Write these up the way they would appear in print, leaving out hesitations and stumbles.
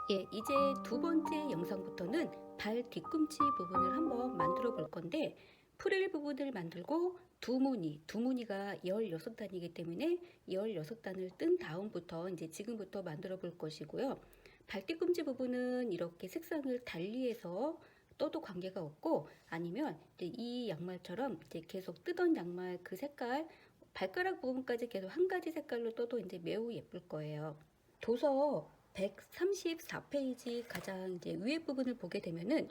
이제 두 번째 영상부터는 발 뒤꿈치 부분을 한번 만들어 볼 건데, 프릴 부분을 만들고 두 무늬가 16단이기 때문에 16단을 뜬 다음부터 이제 지금부터 만들어 볼 것이고요. 발 뒤꿈치 부분은 이렇게 색상을 달리해서 떠도 관계가 없고, 아니면 이제 이 양말처럼 이제 계속 뜨던 양말 그 색깔, 발가락 부분까지 계속 한 가지 색깔로 떠도 이제 매우 예쁠 거예요. 도서 134페이지 가장 이제 위에 부분을 보게 되면은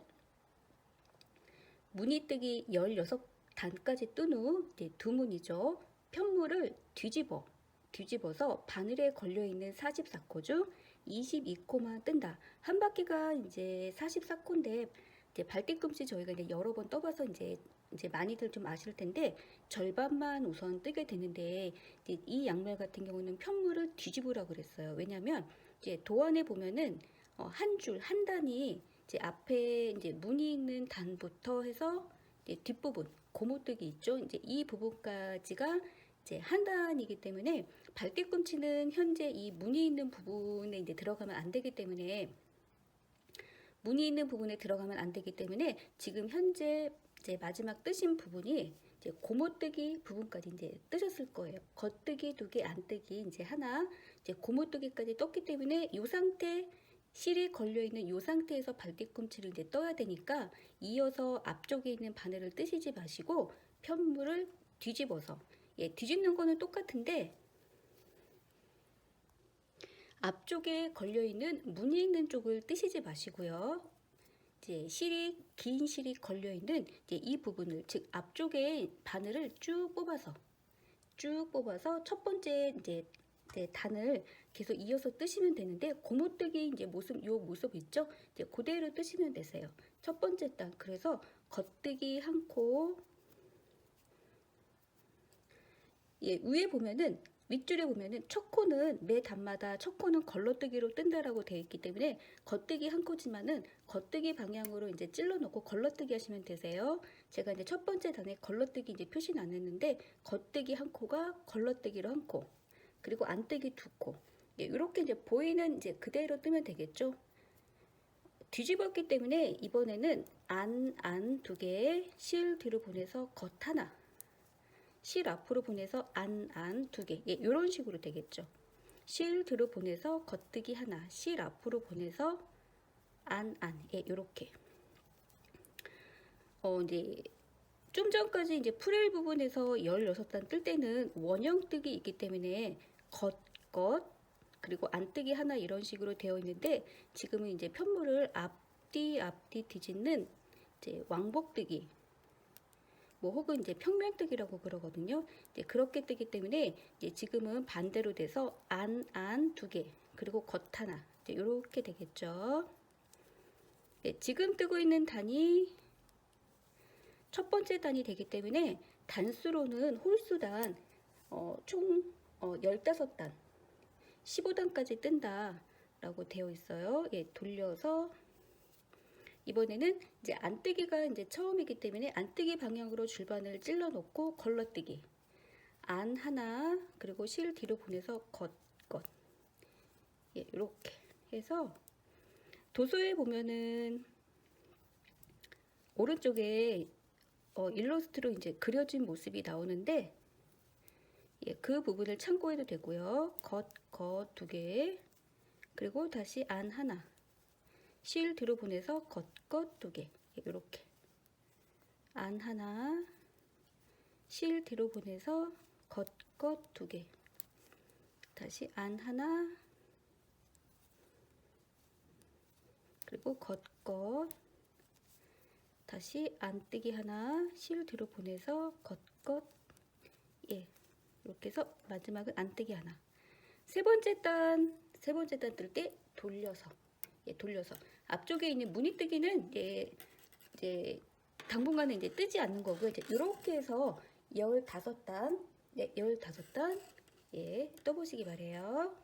무늬뜨기 16단까지 뜬 후 이제 두 무늬죠. 편물을 뒤집어서 바늘에 걸려 있는 44코 중 22코만 뜬다. 한 바퀴가 이제 44코인데 이제 발뒤꿈치 저희가 이제 여러 번 떠봐서 이제 많이들 좀 아실 텐데 절반만 우선 뜨게 되는데, 이 양말 같은 경우는 편물을 뒤집으라고 그랬어요. 왜냐면 이제 도안에 보면은 한 단이 이제 앞에 이제 무늬 있는 단부터 해서 이제 뒷부분 고무뜨기 있죠. 이제 이 부분까지가 이제 한 단이기 때문에 발뒤꿈치는 현재 이 무늬 있는 부분에 이제 들어가면 안 되기 때문에 지금 현재 이제 마지막 뜨신 부분이 이제 고무뜨기 부분까지 이제 뜨셨을 거예요. 겉뜨기 2개, 안뜨기 이제 하나, 이제 고무뜨기까지 떴기 때문에 이 상태, 실이 걸려 있는 이 상태에서 발뒤꿈치를 이제 떠야 되니까 이어서 앞쪽에 있는 바늘을 뜨시지 마시고 편물을 뒤집어서, 뒤집는 거는 똑같은데 앞쪽에 걸려 있는 무늬 있는 쪽을 뜨시지 마시고요. 이제 긴 실이 걸려 있는 이제 이 부분을, 즉 앞쪽에 바늘을 쭉 뽑아서 첫 번째 이제 단을 계속 이어서 뜨시면 되는데, 고무뜨기 이제 요 모습 있죠? 이제 그대로 뜨시면 되세요. 첫 번째 단, 그래서 겉뜨기 한 코, 위에 보면은 윗줄에 보면은 첫 코는 매 단마다 첫 코는 걸러뜨기로 뜬다라고 되어 있기 때문에 겉뜨기 한 코지만은 겉뜨기 방향으로 이제 찔러 놓고 걸러뜨기 하시면 되세요. 제가 이제 첫 번째 단에 걸러뜨기 이제 표시는 안 했는데 겉뜨기 한 코가 걸러뜨기로 한 코, 그리고 안뜨기 두 코. 이렇게 이제 보이는 이제 그대로 뜨면 되겠죠. 뒤집었기 때문에 이번에는 안 두 개, 실 뒤로 보내서 겉 하나, 실 앞으로 보내서 안 두 개, 이런 식으로 되겠죠. 실 뒤로 보내서 겉뜨기 하나, 실 앞으로 보내서 안, 이렇게. 이제 좀 전까지 이제 프릴 부분에서 16단 뜰 때는 원형 뜨기 있기 때문에 겉, 그리고 안뜨기 하나 이런 식으로 되어 있는데, 지금은 이제 편물을 앞뒤 뒤집는 이제 왕복뜨기, 혹은 이제 평면뜨기라고 그러거든요. 이제 그렇게 뜨기 때문에 이제 지금은 반대로 돼서 안 두 개, 그리고 겉 하나, 이렇게 되겠죠. 지금 뜨고 있는 단이 첫 번째 단이 되기 때문에 단수로는 홀수단 총 15단, 15단까지 뜬다라고 되어 있어요. 돌려서 이번에는 이제 안뜨기가 이제 처음이기 때문에 안뜨기 방향으로 줄반을 찔러 놓고 걸러뜨기, 안 하나, 그리고 실 뒤로 보내서 겉, 이렇게 해서 도서에 보면은 오른쪽에 일러스트로 이제 그려진 모습이 나오는데, 그 부분을 참고해도 되고요. 겉 두 개, 그리고 다시 안 하나, 실 뒤로 보내서 겉 두 개, 이렇게 안 하나, 실 뒤로 보내서 겉 두 개, 다시 안 하나, 그리고 겉 다시 안뜨기 하나, 실 뒤로 보내서 겉 이렇게 해서 마지막은 안뜨기 하나. 세 번째 단 뜰 때 돌려서 앞쪽에 있는 무늬뜨기는 이제 당분간은 이제 뜨지 않는 거고요. 이제 이렇게 해서 15단, 15단 떠보시기 바래요.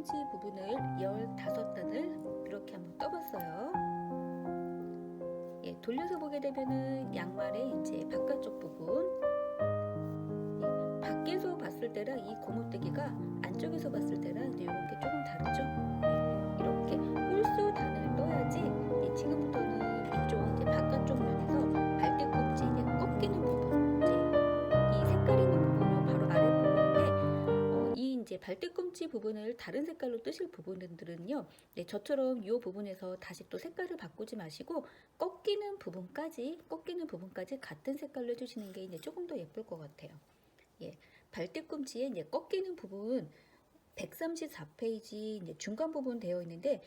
발뒤꿈치 부분을 15단을 이렇게 한번 떠봤어요. 예, 돌려서 보게 되면은 양말의 이제 바깥쪽 부분, 예, 밖에서 봤을 때랑 이 고무뜨기가 안쪽에서 봤을 때랑 이제 이렇게 조금 다르죠. 예, 이렇게 홀수 단을 떠야지 지금부터는 이쪽 이제 바깥쪽 면에서 발뒤꿈치 이제 꺾이는 부분, 이 색깔 있는 부분이 바로 아래 부분인데, 이 이제 발뒤꿈치 부분을 다른 색깔로 뜨실 부분들은요, 네, 저처럼 이 부분에서 다시 또 색깔을 바꾸지 마시고 꺾이는 부분까지 같은 색깔로 해주시는 게 이제 조금 더 예쁠 것 같아요. 예, 발뒤꿈치에 이제 꺾이는 부분 134페이지 이제 중간 부분 되어 있는데,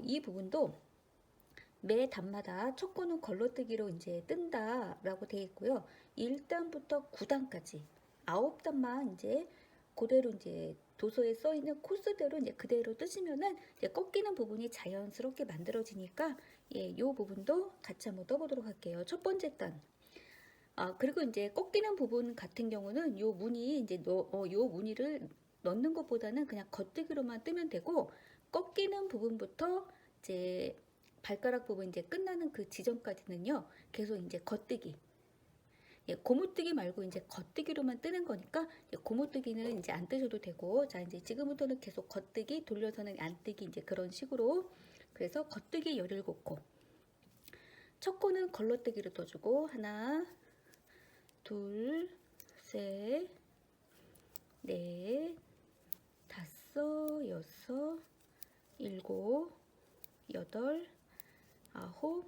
이 부분도 매 단마다 첫 코는 걸러뜨기로 이제 뜬다라고 되어 있고요. 1단부터 9단까지 9단만 이제 그대로 이제 도서에 써 있는 코스대로 이제 그대로 뜨시면은 이제 꺾이는 부분이 자연스럽게 만들어지니까, 예, 요 부분도 같이 한번 떠보도록 할게요. 첫 번째 단. 그리고 이제 꺾이는 부분 같은 경우는 요 무늬 이제 요 무늬를 넣는 것보다는 그냥 겉뜨기로만 뜨면 되고, 꺾이는 부분부터 이제 발가락 부분 이제 끝나는 그 지점까지는요, 계속 이제 겉뜨기. 예, 고무뜨기 말고 이제 겉뜨기로만 뜨는 거니까, 예, 고무뜨기는 이제 안 뜨셔도 되고, 자, 이제 지금부터는 계속 겉뜨기, 돌려서는 안 뜨기, 이제 그런 식으로. 그래서 겉뜨기 17코. 첫 코는 걸러뜨기로 떠주고, 하나, 둘, 셋, 넷, 다섯, 여섯, 일곱, 여덟, 아홉,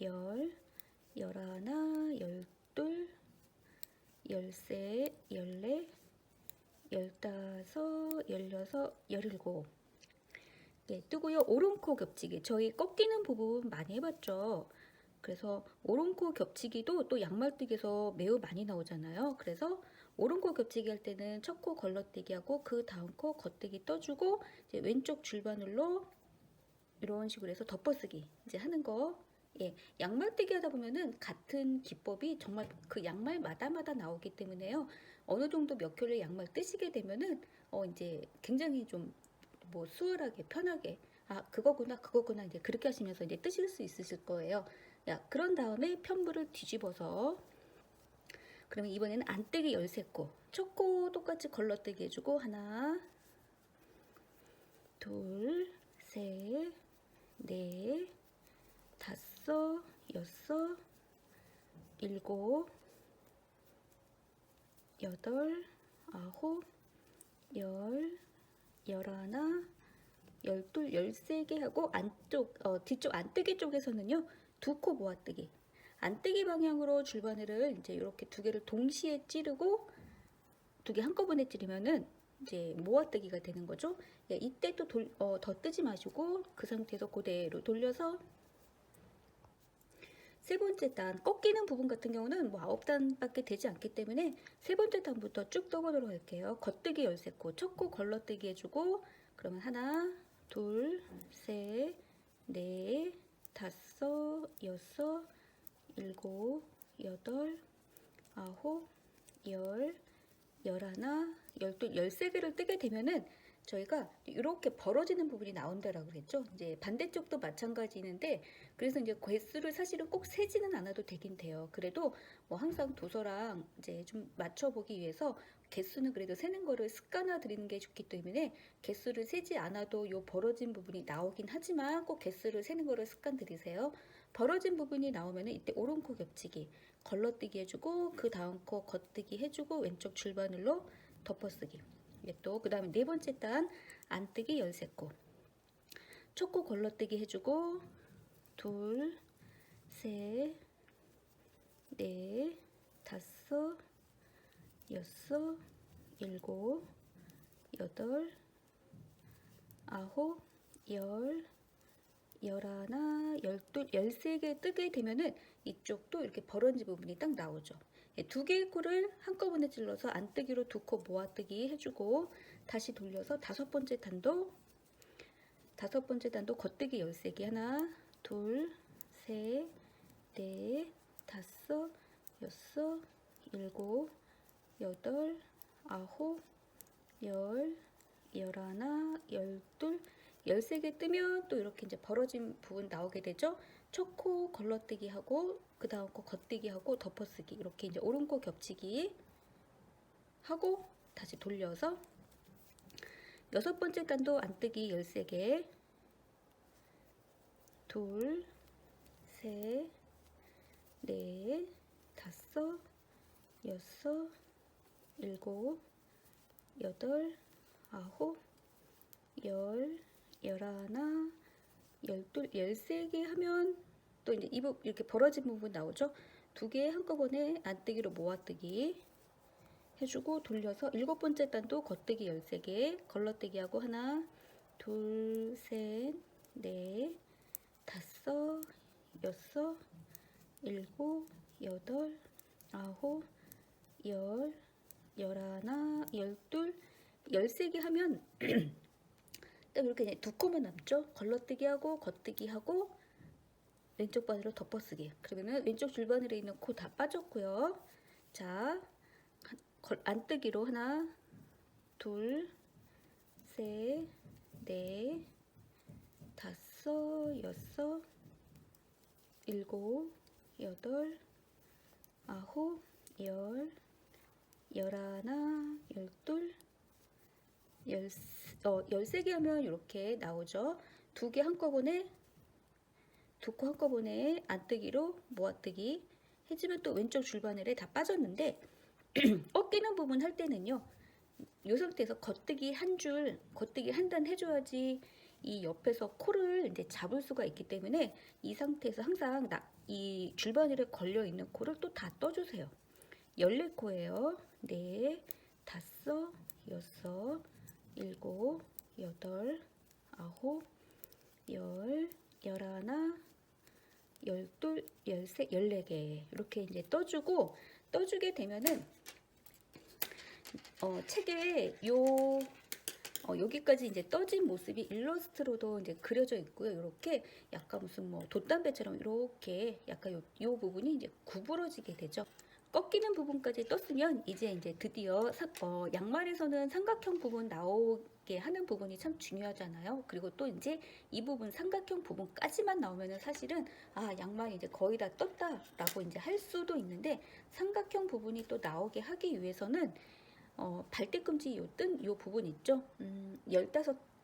열, 열하나, 열둘, 열세, 열네, 열다섯, 열여섯, 열일곱. 예, 뜨고요. 오른코 겹치기. 저희 꺾이는 부분 많이 해봤죠. 그래서 오른코 겹치기도 또 양말뜨기에서 매우 많이 나오잖아요. 그래서 오른코 겹치기 할 때는 첫 코 걸러뜨기 하고 그 다음 코 겉뜨기 떠주고, 이제 왼쪽 줄바늘로 이런 식으로 해서 덮어쓰기 이제 하는 거. 예, 양말뜨기 하다 보면은 같은 기법이 정말 그 양말마다마다 나오기 때문에요. 어느 정도 몇 켤레 양말 뜨시게 되면은 이제 굉장히 좀 뭐 수월하게 편하게, 그거구나 이제 그렇게 하시면서 이제 뜨실 수 있으실 거예요. 야, 그런 다음에 편부를 뒤집어서, 그러면 이번에는 안뜨기 13코. 첫 코 똑같이 걸러뜨기 해주고, 하나, 둘, 셋, 넷, 다섯, 여섯, 일곱, 여덟, 아홉, 열, 열하나, 열둘, 13개 하고, 뒤쪽 안뜨기 쪽에서는요, 2코 모아뜨기. 안뜨기 방향으로 줄바늘을 이제 이렇게 2개를 동시에 찌르고, 2개 한꺼번에 찌르면은 이제 모아뜨기가 되는 거죠. 예, 이때 또 더 뜨지 마시고 그 상태에서 그대로 돌려서, 세 번째 단 꺾이는 부분 같은 경우는 뭐 9단밖에 되지 않기 때문에 세 번째 단부터 쭉 떠보도록 할게요. 겉뜨기 13코, 첫 코 걸러뜨기 해주고, 그러면 하나, 둘, 셋, 넷, 다섯, 여섯, 일곱, 여덟, 아홉, 열, 열하나, 열둘, 13개를 뜨게 되면은 저희가 이렇게 벌어지는 부분이 나온다라고 그랬죠. 이제 반대쪽도 마찬가지인데, 그래서 이제 개수를 사실은 꼭 세지는 않아도 되긴 돼요. 그래도 뭐 항상 도서랑 이제 좀 맞춰보기 위해서 개수는 그래도 세는 거를 습관화 드리는 게 좋기 때문에 개수를 세지 않아도 요 벌어진 부분이 나오긴 하지만 꼭 개수를 세는 거를 습관 들이세요. 벌어진 부분이 나오면은 이때 오른코 겹치기, 걸러뜨기 해주고 그 다음 코 겉뜨기 해주고 왼쪽 줄바늘로 덮어쓰기. 또 그 다음에 네 번째 단 안뜨기 13코. 첫 코 걸러뜨기 해주고, 둘, 셋, 넷, 다섯, 여섯, 일곱, 여덟, 아홉, 열, 열하나, 열둘, 13개 뜨게 되면은 이쪽도 이렇게 벌어진 부분이 딱 나오죠. 2개의 코를 한꺼번에 찔러서 안뜨기로 2코 모아뜨기 해주고, 다시 돌려서 다섯 번째 단도 겉뜨기 13개. 하나, 둘, 셋, 넷, 다섯, 여섯, 일곱, 여덟, 아홉, 열, 열하나, 열둘, 13개 뜨면 또 이렇게 이제 벌어진 부분 나오게 되죠. 첫 코 걸러뜨기 하고 그 다음 코 겉뜨기 하고 덮어쓰기 이렇게 이제 오른코 겹치기 하고 다시 돌려서 여섯 번째 단도 안뜨기 13개 둘, 셋, 넷, 다섯, 여섯, 일곱, 여덟, 아홉, 열, 열하나, 열둘, 13개 하면 또 이제 이 부분 이렇게 벌어진 부분 나오죠. 2개 한꺼번에 안뜨기로 모아뜨기 해주고 돌려서 일곱 번째 단도 겉뜨기 13개 걸러뜨기 하고 하나, 둘, 셋, 넷, 다섯, 여섯, 일곱, 여덟, 아홉, 열, 열하나, 열둘, 13개 하면 딱 이렇게 그냥 2코만 남죠. 걸러뜨기 하고 겉뜨기 하고 왼쪽 바늘로 덮어쓰기. 그러면은 왼쪽 줄바늘에 있는 코 다 빠졌고요. 자, 안뜨기로 하나, 둘, 셋, 넷, 다섯, 여섯, 일곱, 여덟, 아홉, 열, 열하나, 열둘, 13개 하면 이렇게 나오죠. 2개 한꺼번에, 2코 한꺼번에 안뜨기로 모아뜨기 해주면 또 왼쪽 줄바늘에 다 빠졌는데 꺾이는 부분 할 때는요. 이 상태에서 겉뜨기 한 줄, 겉뜨기 한 단 해줘야지 이 옆에서 코를 이제 잡을 수가 있기 때문에 이 상태에서 항상 이 줄바늘에 걸려 있는 코를 또 다 떠주세요. 14코예요. 네, 다섯, 여섯, 일곱, 여덟, 아홉, 열, 열하나, 열둘, 열셋, 14개 이렇게 이제 떠주게 되면은 책에 여기까지 이제 떠진 모습이 일러스트로도 이제 그려져 있고요. 이렇게 약간 무슨 뭐 돛담배처럼 이렇게 약간 요 부분이 이제 구부러지게 되죠. 꺾이는 부분까지 떴으면 이제 드디어 양말에서는 삼각형 부분 나오게 하는 부분이 참 중요하잖아요. 그리고 또 이제 이 부분 삼각형 부분까지만 나오면은 사실은 양말이 이제 거의 다 떴다라고 이제 할 수도 있는데 삼각형 부분이 또 나오게 하기 위해서는 발뒤꿈치 요 부분 있죠?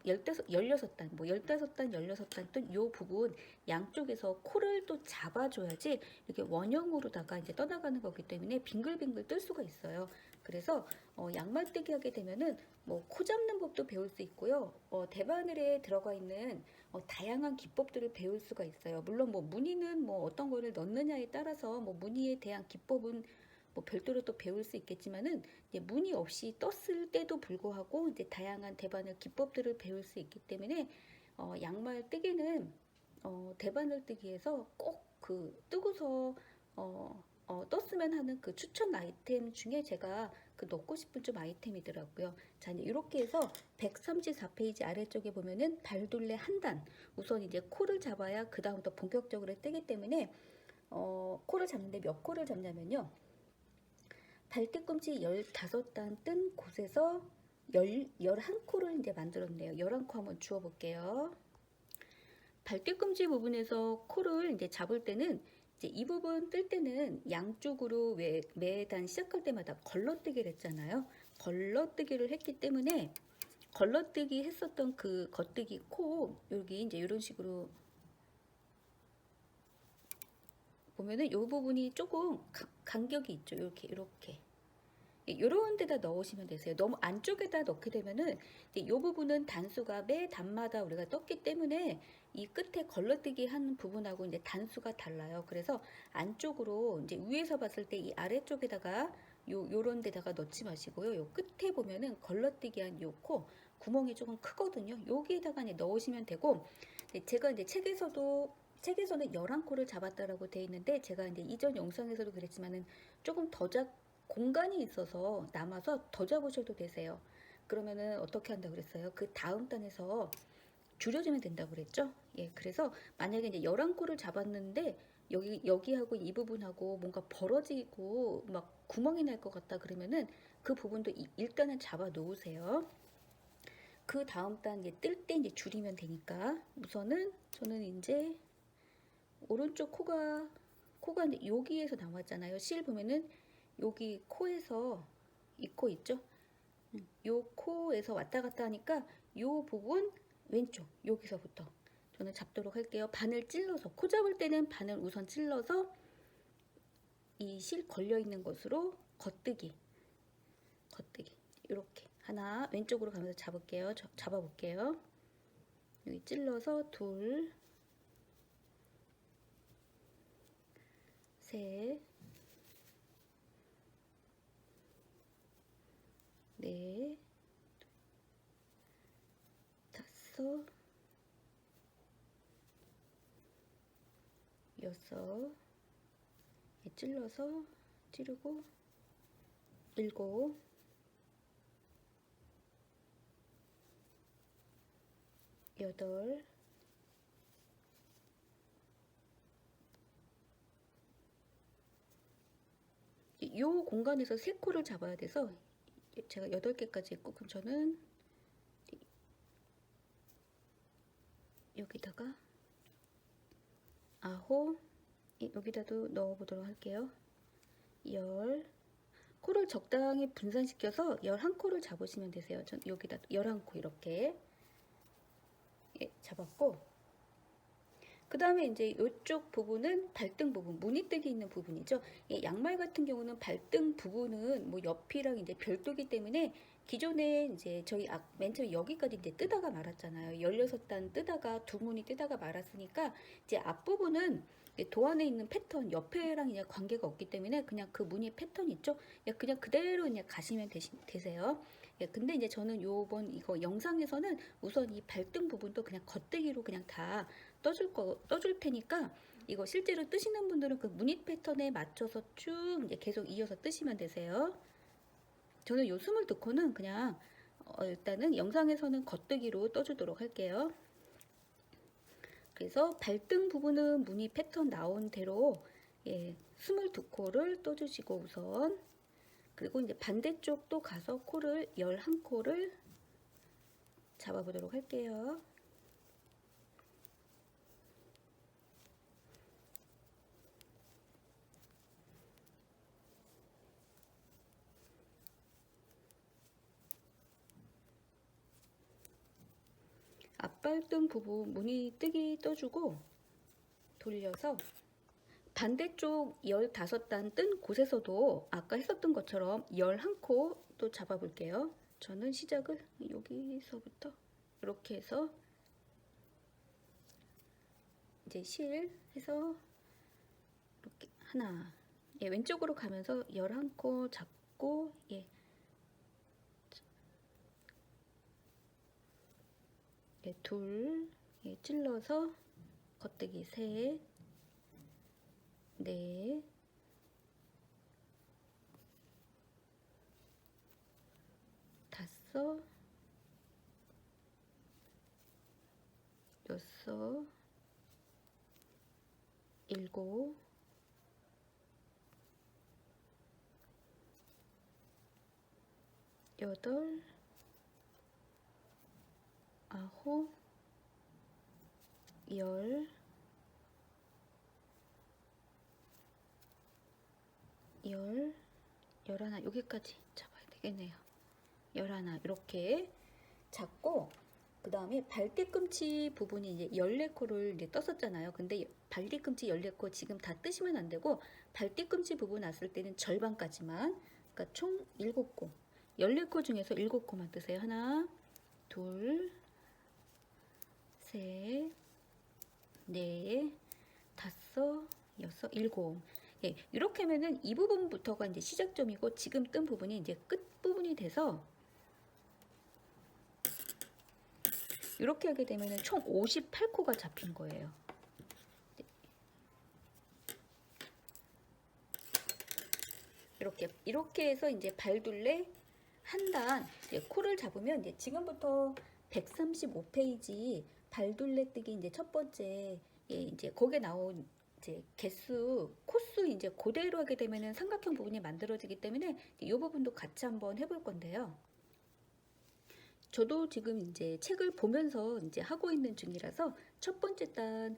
16단, 뭐 15단, 16단 뜬 요 부분 양쪽에서 코를 또 잡아줘야지 이렇게 원형으로다가 이제 떠나가는 거기 때문에 빙글빙글 뜰 수가 있어요. 그래서 양말 뜨기 하게 되면은 뭐 코 잡는 법도 배울 수 있고요. 대바늘에 들어가 있는 다양한 기법들을 배울 수가 있어요. 물론 뭐 무늬는 뭐 어떤 거를 넣느냐에 따라서 뭐 무늬에 대한 기법은 뭐 별도로 또 배울 수 있겠지만은 이제 무늬 없이 떴을 때도 불구하고 이제 다양한 대바늘 기법들을 배울 수 있기 때문에 양말 뜨기는 대바늘 뜨기에서 꼭 그 뜨고서 떴으면 하는 그 추천 아이템 중에 제가 그 넣고 싶은 좀 아이템이더라고요. 자, 이제 이렇게 해서 134페이지 아래쪽에 보면은 발둘레 한 단. 우선 이제 코를 잡아야 그 다음부터 본격적으로 뜨기 때문에 코를 잡는데 몇 코를 잡냐면요. 발뒤꿈치 15단 뜬 곳에서 11코를 이제 만들었네요. 11코 한번 주워 볼게요. 발뒤꿈치 부분에서 코를 이제 잡을 때는 이제 이 부분 뜰 때는 양쪽으로 매단 시작할 때마다 걸러뜨기를 했잖아요. 걸러뜨기를 했기 때문에 걸러뜨기 했었던 그 겉뜨기 코 여기 이제 이런 식으로 보면은 이 부분이 조금 간격이 있죠. 이렇게 이런 데다 넣으시면 되세요. 너무 안쪽에다 넣게 되면은 이 부분은 단수가 매 단마다 우리가 떴기 때문에 이 끝에 걸러뜨기 한 부분하고 이제 단수가 달라요. 그래서 안쪽으로 이제 위에서 봤을 때 이 아래쪽에다가 요런 데다가 넣지 마시고요. 요 끝에 보면은 걸러뜨기 한 요 코 구멍이 조금 크거든요. 여기에다가 이제 넣으시면 되고 제가 이제 책에서는 11코를 잡았다라고 돼 있는데 제가 이제 이전 영상에서도 그랬지만은 조금 더 공간이 있어서 남아서 더 잡으셔도 되세요. 그러면은 어떻게 한다고 그랬어요? 그 다음 단에서 줄여주면 된다고 그랬죠? 예, 그래서 만약에 이제 11코를 잡았는데 여기하고 이 부분하고 뭔가 벌어지고 막 구멍이 날 것 같다 그러면은 그 부분도 일단은 잡아 놓으세요. 그 다음 단 이제 뜰 때 이제 줄이면 되니까 우선은 저는 이제 오른쪽 코가 이제 여기에서 나왔잖아요. 실 보면은 여기 코에서 이 코 있죠? 요 코에서 왔다 갔다 하니까 요 부분 왼쪽 여기서부터 저는 잡도록 할게요. 바늘 찔러서 코 잡을 때는 바늘 우선 찔러서 이 실 걸려 있는 곳으로 겉뜨기 이렇게 하나 왼쪽으로 가면서 잡을게요. 잡아볼게요. 여기 찔러서 둘, 셋, 넷, 다섯, 여섯, 찔러서 찌르고 일곱, 여덟, 이 공간에서 세 코를 잡아야 돼서 제가 8개까지 했고 그럼 저는 여기다가 아홉 여기다도 넣어보도록 할게요. 열 코를 적당히 분산시켜서 11코를 잡으시면 되세요. 전 여기다 11코 이렇게 잡았고 그 다음에 이제 이쪽 부분은 발등 부분, 무늬뜨기 있는 부분이죠. 양말 같은 경우는 발등 부분은 뭐 옆이랑 이제 별도기 때문에 기존에 이제 저희 맨 처음에 여기까지 이제 뜨다가 말았잖아요. 16단 뜨다가 두 무늬 뜨다가 말았으니까 이제 앞부분은 도안에 있는 패턴 옆에랑 그냥 관계가 없기 때문에 그냥 그 무늬 패턴 있죠. 그냥 그대로 그냥 가시면 되세요. 근데 이제 저는 요번 이거 영상에서는 우선 이 발등 부분도 그냥 겉뜨기로 그냥 다 떠줄 테니까 이거 실제로 뜨시는 분들은 그 무늬 패턴에 맞춰서 쭉 이제 계속 이어서 뜨시면 되세요. 저는 요 22코는 그냥 일단은 영상에서는 겉뜨기로 떠주도록 할게요. 그래서 발등 부분은 무늬 패턴 나온 대로 22코를 떠주시고 우선 그리고 이제 반대쪽도 가서 코를 11코를 잡아보도록 할게요. 앞발등 부분 무늬 뜨기 떠주고 돌려서 반대쪽 15단 뜬 곳에서도 아까 했었던 것처럼 11코 또 잡아 볼게요. 저는 시작을 여기서부터 이렇게 해서 이제 실 해서 이렇게 하나 왼쪽으로 가면서 11코 잡고 둘 찔러서 겉뜨기 셋, 넷, 다섯, 여섯, 일곱, 여덟, 아홉, 열, 11 여기까지 잡아야 되겠네요. 11 이렇게 잡고 그 다음에 발뒤꿈치 부분이 이제 14코를 이제 떴었잖아요. 근데 발뒤꿈치 14코 지금 다 뜨시면 안 되고 발뒤꿈치 부분 왔을 때는 절반까지만 그러니까 총 7코 14코 중에서 7코만 뜨세요. 하나 둘 셋 넷 다섯 여섯 일곱 이렇게 하면은 이 부분부터가 이제 시작점이고 지금 뜬 부분이 이제 끝 부분이 돼서 이렇게 하게 되면은 총 58코가 잡힌 거예요. 이렇게 해서 이제 발둘레 한 단 코를 잡으면 이제 지금부터 135페이지 발둘레 뜨기 이제 첫 번째 이제 거기에 나온 이제 개수 코수 이제 그대로 하게 되면은 삼각형 부분이 만들어지기 때문에 이 부분도 같이 한번 해볼 건데요. 저도 지금 이제 책을 보면서 이제 하고 있는 중이라서 첫 번째 단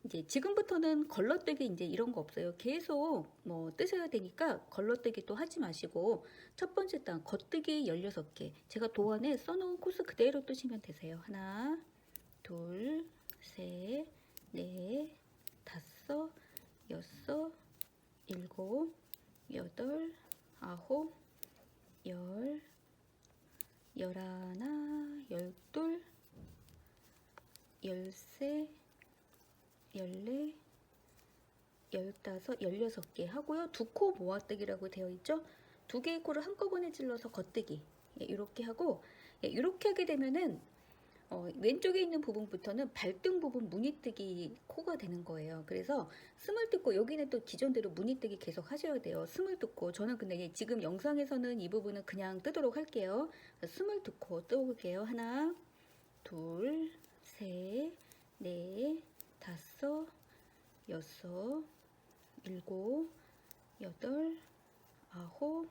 이제 지금부터는 걸러뜨기 이제 이런 거 없어요. 계속 뭐 뜨셔야 되니까 걸러뜨기 또 하지 마시고 첫 번째 단 겉뜨기 16개 제가 도안에 써놓은 코스 그대로 뜨시면 되세요. 하나, 둘, 셋, 넷, 다섯, 여섯, 일곱, 여덟, 아홉, 열, 열하나, 열둘, 열세, 열네, 열다섯, 16개 하고요. 두 코 모아뜨기라고 되어 있죠. 두 개의 코를 한꺼번에 찔러서 겉뜨기. 예, 이렇게 하고 예, 이렇게 하게 되면은 왼쪽에 있는 부분부터는 발등 부분 무늬뜨기 코가 되는 거예요. 그래서 22코 여기는 또 기존대로 무늬뜨기 계속 하셔야 돼요. 22코 저는 근데 지금 영상에서는 이 부분은 그냥 뜨도록 할게요. 22코 떠볼게요. 하나, 둘, 셋, 넷, 다섯, 여섯, 일곱, 여덟, 아홉,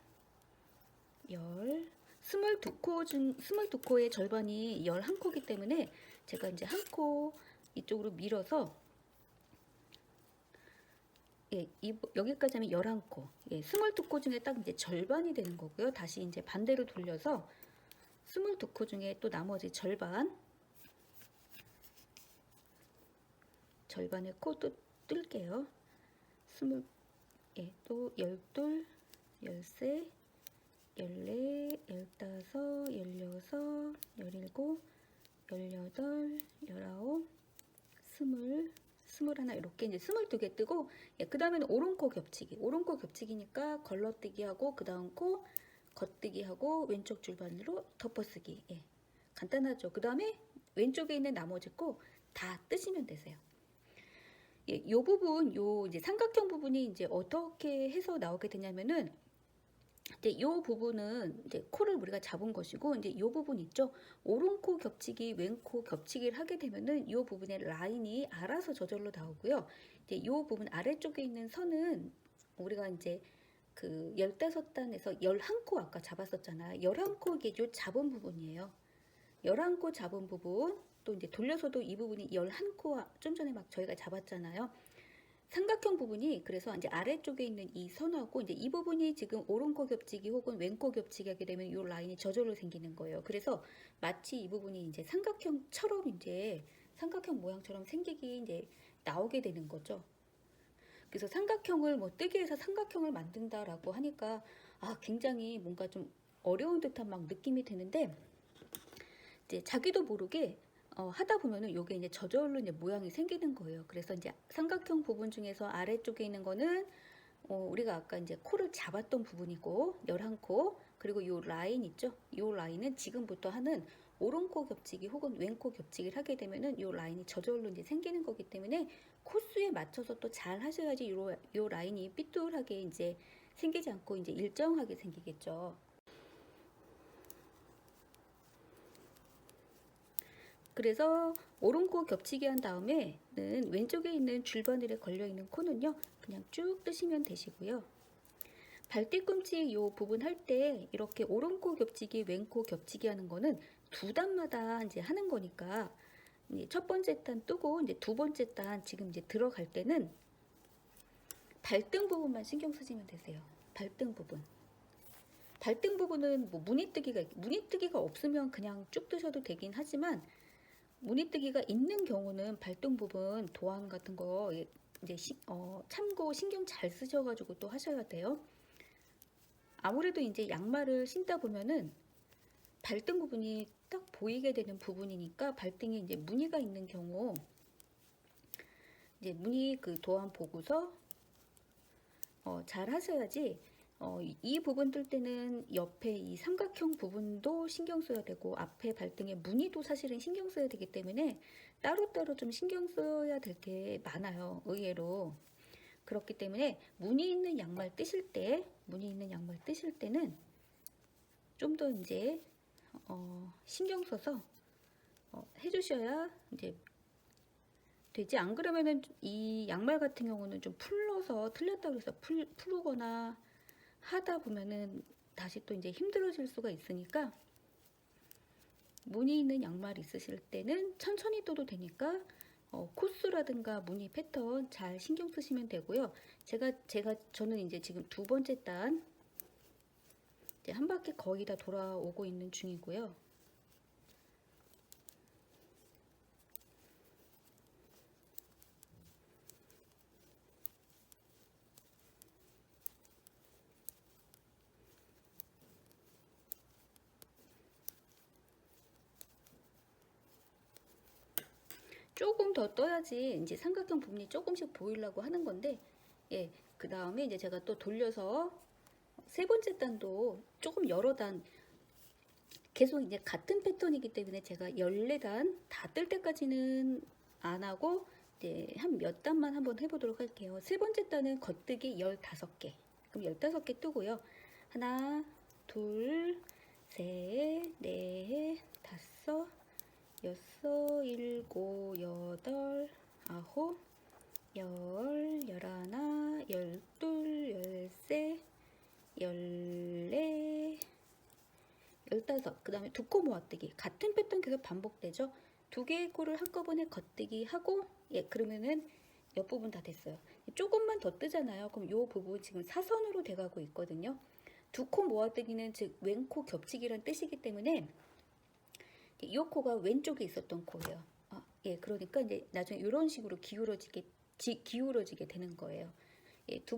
열, 22코의 절반이 11코이기 때문에 제가 이제 한 코 이쪽으로 밀어서 예, 여기까지 하면 11코. 예, 22코 중에 딱 이제 절반이 되는 거고요. 다시 이제 반대로 돌려서 22코 중에 또 나머지 절반의 코 또 뜰게요. 예, 또 12, 13, 14, 15, 16, 17, 18, 19, 20, 21 이렇게 이제 22개 뜨고 예, 그 다음에는 오른코 겹치기. 오른코 겹치기니까 걸러뜨기 하고 그 다음 코 겉뜨기 하고 왼쪽 줄반으로 덮어쓰기. 예, 간단하죠. 그 다음에 왼쪽에 있는 나머지 코 다 뜨시면 되세요. 예, 요 부분, 요 이제 삼각형 부분이 이제 어떻게 해서 나오게 되냐면은 이제 요 부분은 이제 코를 우리가 잡은 것이고 이제 요 부분 있죠. 오른코 겹치기, 왼코 겹치기를 하게 되면은 요 부분의 라인이 알아서 저절로 나오고요. 이제 요 부분 아래쪽에 있는 선은 우리가 이제 그 15단에서 11코 아까 잡았었잖아요. 11코 이게 요 잡은 부분이에요. 11코 잡은 부분 또 이제 돌려서도 이 부분이 11코 좀 전에 막 저희가 잡았잖아요. 삼각형 부분이 그래서 이제 아래쪽에 있는 이 선하고 이제 이 부분이 지금 오른코 겹치기 혹은 왼코 겹치기 하게 되면 이 라인이 저절로 생기는 거예요. 그래서 마치 이 부분이 이제 삼각형처럼 이제 삼각형 모양처럼 생기기 이제 나오게 되는 거죠. 그래서 삼각형을 뭐 뜨기 위해서 삼각형을 만든다라고 하니까 아 굉장히 뭔가 좀 어려운 듯한 막 느낌이 드는데 이제 자기도 모르게 하다 보면은 요게 이제 저절로 이제 모양이 생기는 거예요. 그래서 이제 삼각형 부분 중에서 아래쪽에 있는 거는 우리가 아까 이제 코를 잡았던 부분이고 11코 그리고 요 라인 있죠. 요 라인은 지금부터 하는 오른코 겹치기 혹은 왼코 겹치기를 하게 되면은 요 라인이 저절로 이제 생기는 거기 때문에 코수에 맞춰서 또 잘 하셔야지 요 라인이 삐뚤하게 이제 생기지 않고 이제 일정하게 생기겠죠. 그래서 오른코 겹치기 한 다음에는 왼쪽에 있는 줄바늘에 걸려있는 코는요 그냥 쭉 뜨시면 되시고요. 발뒤꿈치 이 부분 할 때 이렇게 오른코 겹치기 왼코 겹치기 하는 거는 두 단마다 이제 하는 거니까 이제 첫 번째 단 뜨고 이제 두 번째 단 지금 이제 들어갈 때는 발등 부분만 신경 쓰시면 되세요. 발등 부분. 발등 부분은 뭐 무늬뜨기가 없으면 그냥 쭉 뜨셔도 되긴 하지만 무늬뜨기가 있는 경우는 발등 부분 도안 같은 거 이제 참고 신경 잘 쓰셔가지고 또 하셔야 돼요. 아무래도 이제 양말을 신다 보면은 발등 부분이 딱 보이게 되는 부분이니까 발등에 이제 무늬가 있는 경우 이제 무늬 그 도안 보고서 잘 하셔야지. 이 부분 뜰 때는 옆에 이 삼각형 부분도 신경 써야 되고 앞에 발등에 무늬도 사실은 신경 써야 되기 때문에 따로따로 좀 신경 써야 될 게 많아요. 의외로. 그렇기 때문에 무늬 있는 양말 뜨실 때는 좀 더 이제 신경 써서 해주셔야 이제 되지. 안 그러면은 이 양말 같은 경우는 좀 풀러서 틀렸다고 해서 풀거나 하다 보면은 다시 또 이제 힘들어질 수가 있으니까 무늬 있는 양말 있으실 때는 천천히 떠도 되니까 코스라든가 무늬 패턴 잘 신경 쓰시면 되고요. 저는 이제 지금 두 번째 단 이제 한 바퀴 거의 다 돌아오고 있는 중이고요. 조금 더 떠야지 이제 삼각형 부분이 조금씩 보이려고 하는 건데, 예, 그 다음에 이제 제가 또 돌려서 세 번째 단도 조금 여러 단 계속 이제 같은 패턴이기 때문에 제가 14단 다 뜰 때까지는 안 하고 이제 한 몇 단만 한번 해보도록 할게요. 세 번째 단은 겉뜨기 15개. 그럼 15개 뜨고요. 하나, 둘, 셋, 넷, 다섯, 여섯, 일곱, 여덟, 아홉, 열, 열하나, 열둘, 열세, 열네, 15. 그 다음에 두 코 모아뜨기. 같은 패턴 계속 반복되죠. 두 개의 코를 한꺼번에 겉뜨기 하고, 예, 그러면은 옆부분 다 됐어요. 조금만 더 뜨잖아요. 그럼 이 부분 지금 사선으로 돼가고 있거든요. 두 코 모아뜨기는 즉 왼코 겹치기란 뜻이기 때문에 이 코가 왼쪽에 있었던 코예요. 예, 그러니까 이제 나중에 이런 식으로 기울어지게 되는 거예요. 예, 세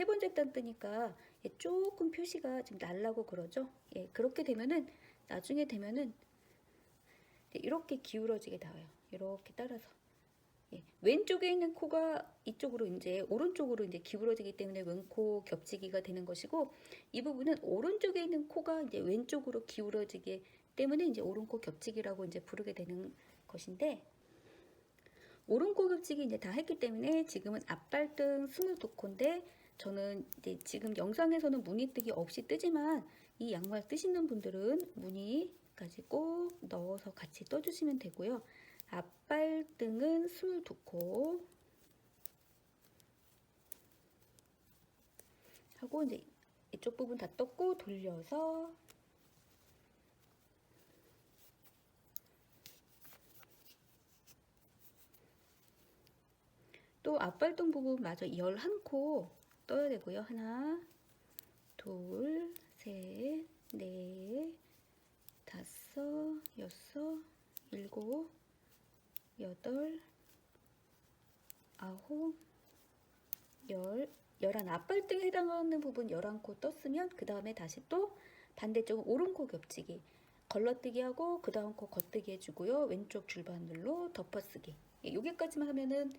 번째 단 뜨니까 예, 조금 표시가 좀 날라고 그러죠. 예, 그렇게 되면은 나중에 되면은 이렇게 기울어지게 나와요. 이렇게 따라서. 예, 왼쪽에 있는 코가 이쪽으로 이제 오른쪽으로 이제 기울어지기 때문에 왼코 겹치기가 되는 것이고, 이 부분은 오른쪽에 있는 코가 이제 왼쪽으로 기울어지기 때문에 이제 오른코 겹치기라고 이제 부르게 되는 것인데, 오른코 겹치기 이제 다 했기 때문에 지금은 앞발등 22코인데, 저는 이제 지금 영상에서는 무늬뜨기 없이 뜨지만 이 양말 뜨시는 분들은 무늬까지 꼭 넣어서 같이 떠주시면 되고요. 앞발등은 22코 하고 이제 이쪽 부분 다 떴고 돌려서 또 앞발등 부분 마저 11코 떠야 되고요. 하나, 둘, 셋, 넷, 다섯, 여섯, 일곱, 여덟, 아홉, 열한. 앞발등에 해당하는 부분 11코 떴으면 그 다음에 다시 또 반대쪽은 오른코 겹치기 걸러뜨기 하고 그 다음 코 겉뜨기 해주고요. 왼쪽 줄바늘로 덮어쓰기. 예, 여기까지만 하면은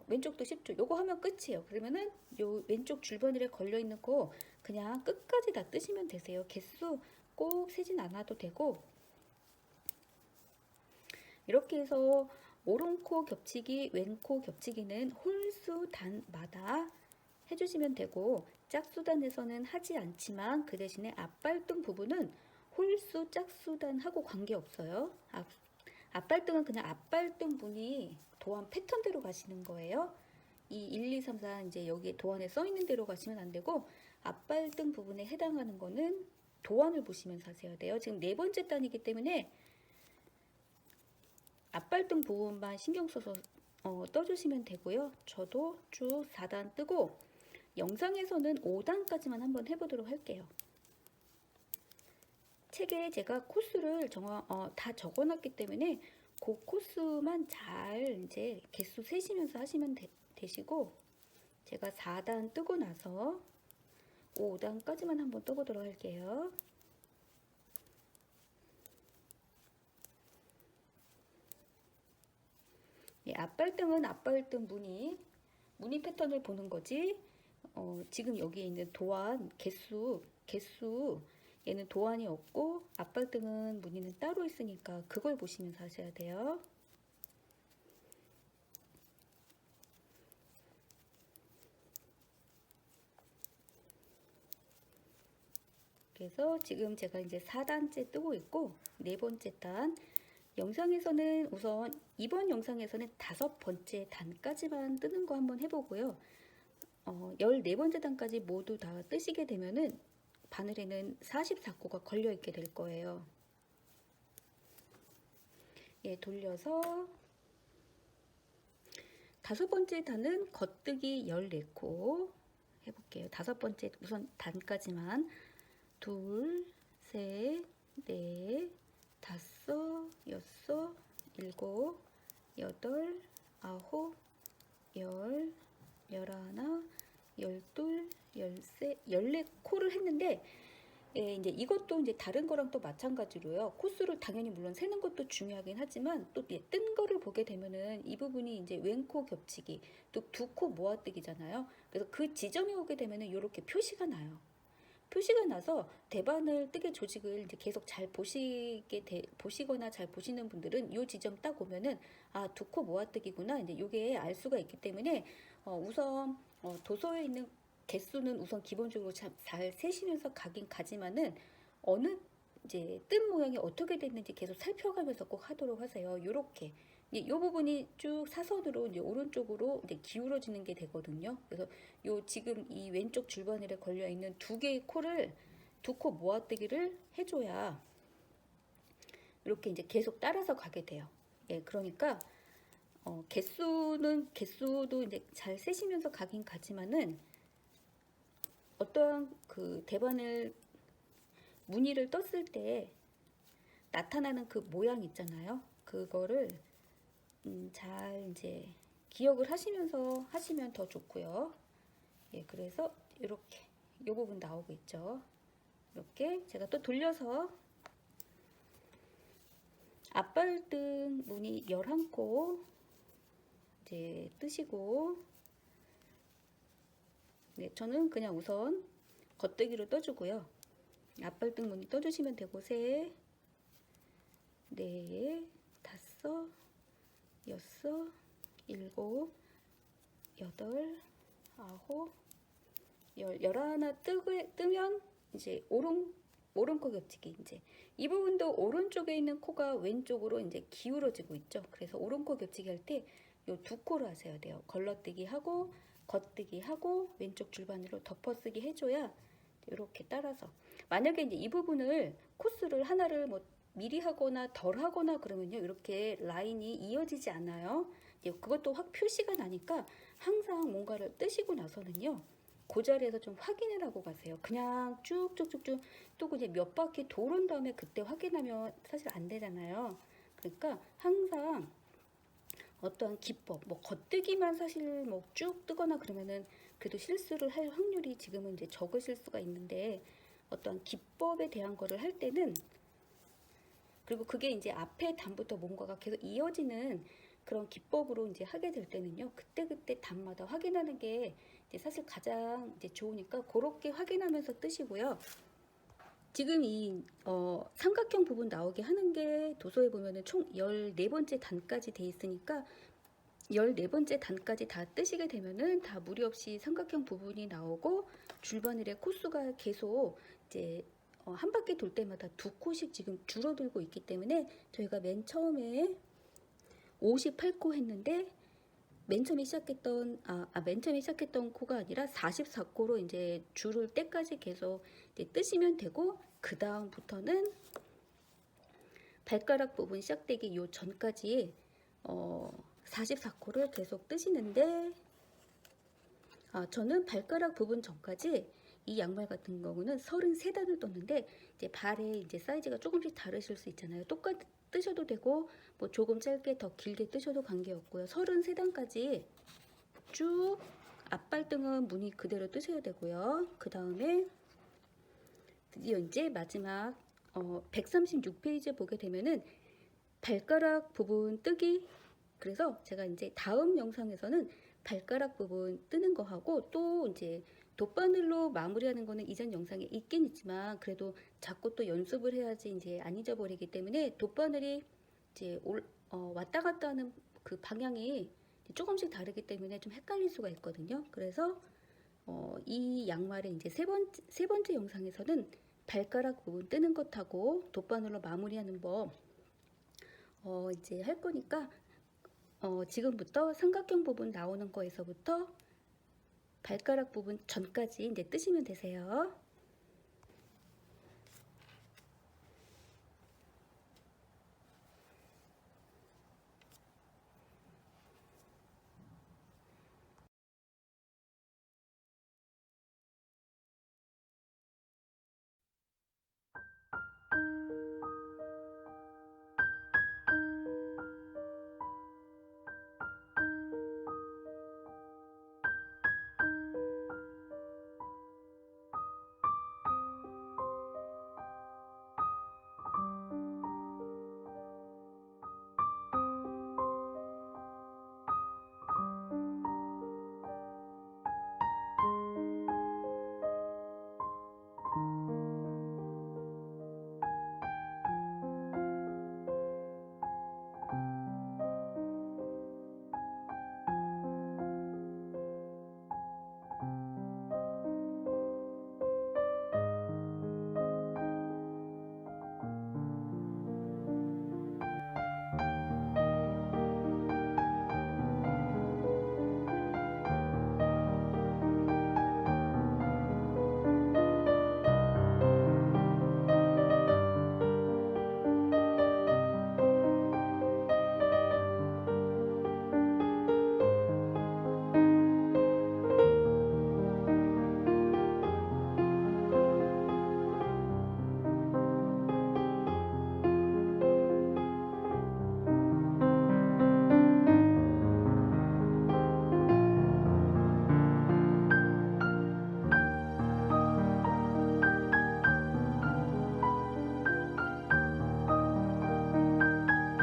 왼쪽도 쉽죠. 요거 하면 끝이에요. 그러면은 요 왼쪽 줄바늘에 걸려있는 거 그냥 끝까지 다 뜨시면 되세요. 개수 꼭 세진 않아도 되고, 이렇게 해서 오른코 겹치기, 왼코 겹치기는 홀수단마다 해주시면 되고, 짝수단에서는 하지 않지만 그 대신에 앞발등 부분은 홀수, 짝수단하고 관계없어요. 앞발등은 그냥 앞발등 무늬 도안 패턴대로 가시는 거예요. 이 1, 2, 3, 4 이제 여기에 도안에 써 있는 대로 가시면 안 되고, 앞발등 부분에 해당하는 거는 도안을 보시면서 하셔야 돼요. 지금 네 번째 단이기 때문에 앞발등 부분만 신경 써서 떠주시면 되고요. 저도 쭉 4단 뜨고 영상에서는 5단까지만 한번 해보도록 할게요. 책에 제가 코스를 다 적어놨기 때문에 그 코스만 잘 이제 개수 세시면서 하시면 되시고, 제가 4단 뜨고 나서 5단까지만 한번 떠보도록 할게요. 예, 앞발등은 앞발등 무늬 패턴을 보는 거지. 지금 여기에 있는 도안 개수 얘는 도안이 없고 앞발등은 무늬는 따로 있으니까 그걸 보시면서 하셔야 돼요. 그래서 지금 제가 이제 4단째 뜨고 있고, 네 번째 단 영상에서는 우선 이번 영상에서는 5번째 단까지만 뜨는 거 한번 해보고요. 14번째 단까지 모두 다 뜨시게 되면은 바늘에는 44코가 걸려 있게 될 거예요. 예, 돌려서 5번째 단은 겉뜨기 14코 해볼게요. 5번째 우선 단까지만 둘, 셋, 넷, 다섯, 여섯, 일곱, 여덟, 아홉, 열, 열하나, 열둘, 열세, 14코를 했는데, 예, 이제 이것도 이제 다른 거랑 또 마찬가지로요. 코수를 당연히 물론 세는 것도 중요하긴 하지만 또 뜬 거를 보게 되면은 이 부분이 이제 왼코 겹치기, 또 두 코 모아뜨기잖아요. 그래서 그 지점에 오게 되면은 이렇게 표시가 나요. 표시가 나서 대바늘 뜨개 조직을 이제 계속 잘 보시거나 잘 보시는 분들은 이 지점 딱 오면은 아, 두 코 모아뜨기구나 이제 요게 알 수가 있기 때문에 우선 도서에 있는 개수는 우선 기본적으로 잘 세시면서 가긴 가지만은 어느 이제 뜬 모양이 어떻게 됐는지 계속 살펴가면서 꼭 하도록 하세요. 요렇게 이 부분이 쭉 사선으로 이제 오른쪽으로 이제 기울어지는 게 되거든요. 그래서 요 지금 이 왼쪽 줄바늘에 걸려 있는 두 개의 코를 두 코 모아뜨기를 해줘야 이렇게 이제 계속 따라서 가게 돼요. 예, 그러니까 개수도 이제 잘 세시면서 가긴 가지만은 어떠한 그 대바늘 무늬를 떴을 때 나타나는 그 모양 있잖아요. 그거를 잘 이제 기억을 하시면서 하시면 더 좋고요. 예, 그래서 이렇게 이 부분 나오고 있죠. 이렇게 제가 또 돌려서 앞발등 무늬 11코 이제 뜨시고, 네, 저는 그냥 우선 겉뜨기로 떠주고요. 앞발등 무늬 떠주시면 되고, 셋, 넷, 다섯, 여섯, 일곱, 여덟, 아홉, 열하나 뜨면 이제 오른코 겹치기. 이제 이 부분도 오른쪽에 있는 코가 왼쪽으로 이제 기울어지고 있죠. 그래서 오른코 겹치기 할 때 요 두 코를 하셔야 돼요. 걸러뜨기 하고 겉뜨기 하고 왼쪽 줄바늘로 덮어쓰기 해줘야 이렇게 따라서, 만약에 이제 이 부분을 코스를 하나를 뭐 미리 하거나 덜 하거나 그러면요 이렇게 라인이 이어지지 않아요. 그것도 확 표시가 나니까 항상 뭔가를 뜨시고 나서는요 그 자리에서 좀 확인을 하고 가세요. 그냥 쭉쭉쭉쭉 또 이제 몇 바퀴 도른 다음에 그때 확인하면 사실 안 되잖아요. 그러니까 항상 어떠한 기법, 뭐 겉뜨기만 사실 뭐 쭉 뜨거나 그러면은 그래도 실수를 할 확률이 지금은 이제 적으실 수가 있는데, 어떠한 기법에 대한 거를 할 때는, 그리고 그게 이제 앞에 단부터 뭔가가 계속 이어지는 그런 기법으로 이제 하게 될 때는요, 그때 단마다 확인하는 게 이제 사실 가장 이제 좋으니까 그렇게 확인하면서 뜨시고요. 지금 이 삼각형 부분 나오게 하는 게 도서에 보면은 총 14번째 단까지 돼 있으니까 14번째 단까지 다 뜨시게 되면은 다 무리 없이 삼각형 부분이 나오고 줄바늘의 코수가 계속 이제 한 바퀴 돌 때마다 두 코씩 지금 줄어들고 있기 때문에 저희가 맨 처음에 58코 했는데 맨 처음에 시작했던 코가 아니라 44코로 이제 줄을 때까지 계속 이제 뜨시면 되고, 그 다음부터는 발가락 부분 시작되기 요 전까지 44코를 계속 뜨시는데, 저는 발가락 부분 전까지 이 양말 같은 경우는 33단을 떴는데, 이제 발에 이제 사이즈가 조금씩 다르실 수 있잖아요. 똑같이 뜨셔도 되고 뭐 조금 짧게 더 길게 뜨셔도 관계없고요. 33단까지 쭉 앞발등은 무늬 그대로 뜨셔야 되고요. 그 다음에 드디어 이제 마지막 136페이지 보게 되면은 발가락 부분 뜨기. 그래서 제가 이제 다음 영상에서는 발가락 부분 뜨는 거 하고, 또 이제 돗바늘로 마무리하는 거는 이전 영상에 있긴 있지만 그래도 자꾸 또 연습을 해야지 이제 안 잊어버리기 때문에 돗바늘이 이제 왔다 갔다 하는 그 방향이 조금씩 다르기 때문에 좀 헷갈릴 수가 있거든요. 그래서 이 양말의 이제 세 번째 영상에서는 발가락 부분 뜨는 것하고 돗바늘로 마무리하는 법 이제 할 거니까 지금부터 삼각형 부분 나오는 거에서부터 발가락 부분 전까지 이제 뜨시면 되세요.